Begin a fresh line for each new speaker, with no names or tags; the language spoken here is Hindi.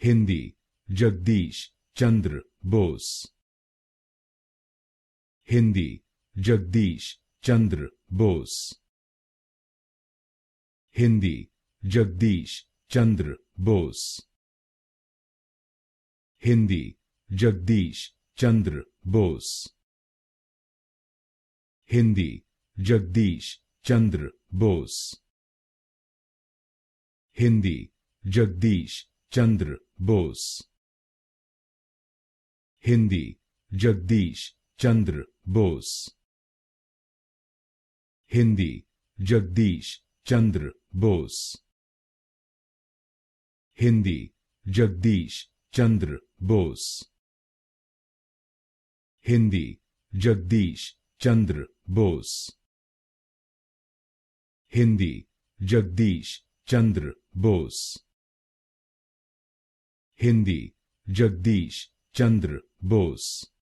हिंदी जगदीश चंद्र बोस। हिंदी जगदीश चंद्र बोस। हिंदी जगदीश चंद्र बोस। हिंदी जगदीश चंद्र बोस। हिंदी जगदीश चंद्र बोस। हिंदी जगदीश चंद्र बोस। हिंदी जगदीश चंद्र बोस। हिंदी जगदीश चंद्र बोस। हिंदी जगदीश चंद्र बोस। हिंदी जगदीश चंद्र बोस। हिंदी जगदीश चंद्र बोस। हिंदी जगदीश चंद्र बोस।